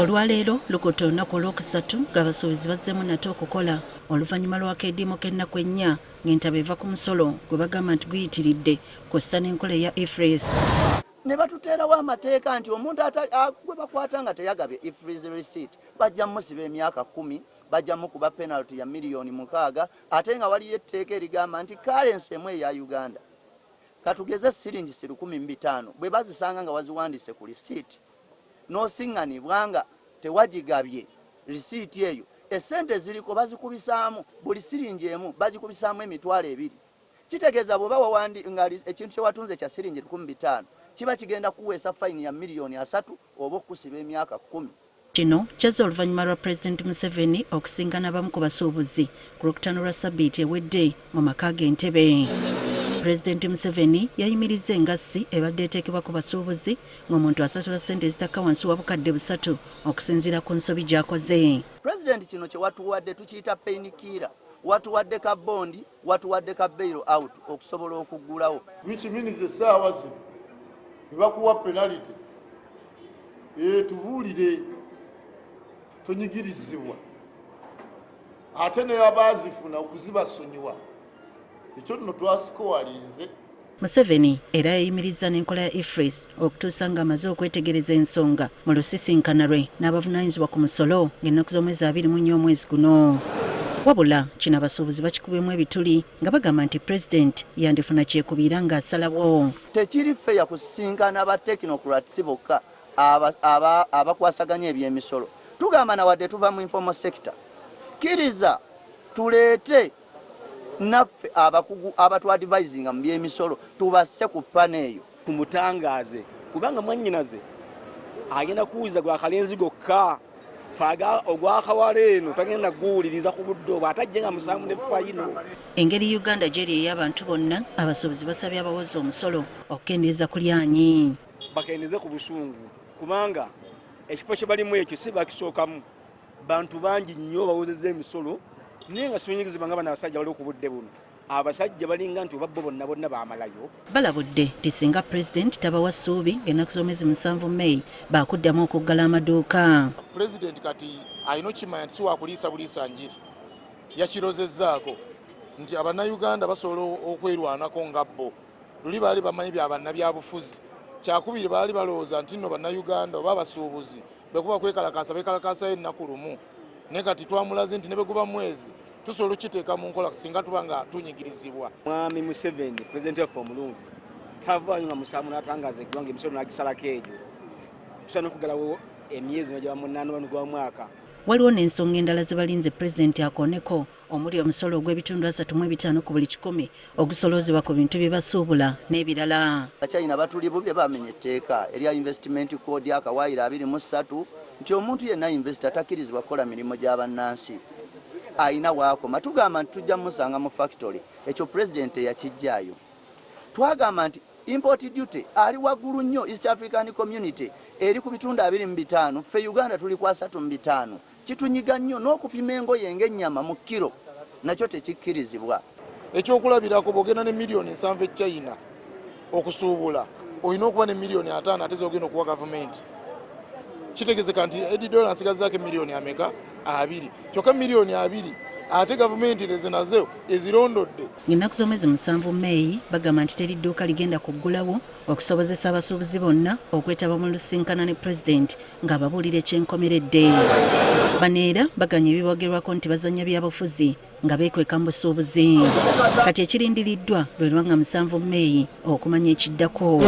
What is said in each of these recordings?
Olwaleero lukutte olunaku olwokusatu ng'abasuubuzi bazzeemu nate okukola oluvannyuma lw'akeediimo k'ennaku ennya ng'entaba eva ku musolo gwe bagamba nti guyitiridde kw'ossa n'enkola eya IFRS. Ne batuteerawo amateeka nti omuntu gwe bakwata nga teyagabye IFRS receipt bajja musiba emyaka 10, bajja mukuba penalty ya miliyoni 6, ate nga waliyo etteeka erigamba nti currency emu eya Uganda katugeze siringi 15,000 bwe bazisanga nga waziwandiise ku receipt n'osiŋŋanibwa nga tewagigabye receipt eyo, essente ziriko bazikubisaamu buli siringi emu bagikubisaamu emitwalo 2. Kitegeeza bw'oba wawandi nga ekintu kye watunze kya siringi 15,000 kiba kigenda kuweesa fayini ya miliyoni 3 oba okusiba emyaka 10. Kino kyazza oluvannyuma lwa Pulezidenti Museveni okusisinkana abamu ku basuubuzi ku Lwokutaano lwa Ssabbiiti ewedde mu maka g'Entebbe. Pulezidenti Museveni yayimirizza engassi ebadde eteekebwa ku basuubuzi ng'omuntu asasula ssente ezitakka wansi wa bukadde 3 okusinziira ku nsobi gy'akoze. Pulezidenti kino kye watuwadde tukiyita painkiller, watuwadde ka bondi, watuwadde ka bail out okusobola okuggulawo. Which means essaawa zino ebakuwa penalty tubuulire tonyigirizibwa ate n'abaazifuna okuzibasonyiwa ekyo nno twasikowalinze. Museveni era yayimirizza n'enkola ya IFRS okutuusa ng'amaze okwetegereza ensonga mu lusisinkana lwe n'abavunaanyizibwa ku musolo ng'ennaku z'omwezi 24 omwezi guno. Wabula kino abasuubuzi bakikubyemu ebituli nga bagamba nti Pulezidenti yandifuna kyekubiira ng'asalawo. Tekiri feya kusisinkana ba technocrats bokka abakwasaganya eby'emisolo. Tugamba na wadde tuva mu informal sector. Kiriza tuleete naffe abakugu abatuadvisinga mu by'emisolo tubasse ku pana eyo tumutangaze kubanga mwannyinaze agenda kuwuliza gwa kalenzi gokka faga ogwakawala eno tagenda guwuliriza ku budde obwo atajje nga musanvu ne fayino. Engeri Uganda gyeri ey'abantu bonna abasuubuzi basabye abawoza omusolo okukendeeza ku lyanyi. Bakendeze ku busungu kubanga ekifo kye balimu ekyo si bakisookamu bantu bangi nnyo bawozezza emisolo naye nga sinyigizibwa nga bano abasajja bali ku budde buno abasajja balinga nti obabbo bonna baamalayo. Balabudde nti singa Pulezidenti tabawa ssuubi ng'ennaku z'omwezi 7 May baakuddamu okuggala amaduuka. Pulezidenti kati alina okimanya nti si wakuliisa buliisa njiri yakirozezzaako nti abannayuganda basobola okwerwanako nga bo luli baali bamanyi bya bannabyabufuzi kyakubiri baali balowooza nti nno bannayuganda oba abasuubuzi bekuba kwekalakaasa bekalakaasa ennaku lumu naye kati twamulaze nti ne beguba mwezi tusobola okiteeka mu nkola singa tuba nga tunyigirizibwa. Mwami Museveni Pulezidenti waffe omulungi tavaayo nga musaamu n'atangaza eggwanga emisolo n'agisalako egyo tusobola n'okuggalawo emyezi gya 8 gw'omwaka. Waliwo n'ensonga endala ze balinze Pulezidenti akooneko omuli omusolo ogw'ebitundu 35 ku buli 100 ogusoloozebwa ku bintu bye basuubula n'ebirala. Bachina batuli bubye bamenye etteeka erya investment code akawaayira 23 nti omuntu yenna investor takkirizibwa kukola mirimu gy'abannansi ayina waakoma. Tugamba nti tujja musanga mu factory ekyo Pulezidenti yakijjaayo. Twagamba nti import duty ali waggulu nnyo East African Community eri ku bitundu 25 ffe Uganda tuli kwa 35 kitunyiga nnyo n'okupima engoye ng'ennyama mu kiro nakyo tekikkirizibwa. Ekyokulabirako bw'ogenda ne miliyoni 7 China okusuubula olina okuba ne miliyoni 5 ate z'ogenda okuwa gavumenti. Kitegeezeka nti $80 nsigazaako miliyoni ameka 2 kyokka miliyoni 2 ate gavumenti nazo ezirondodde. Ennaku z'omwezi 7 May bagamba nti teri dduuka ligenda kuggulawo okusobozesa abasuubuzi bonna okwetaba mu lusisinkana ne Pulezidenti ng'ababuulira ekyenkomeredde. Bano era baganya ebibogerwako nti bazannya byabufuzi nga beekweka mu busuubuzi. Kati ekirindiriddwa lwe lwanga 7 May okumanya ekiddako.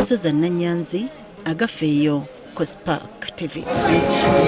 Susan Nanyanzi, Agafeeyo, Spark TV.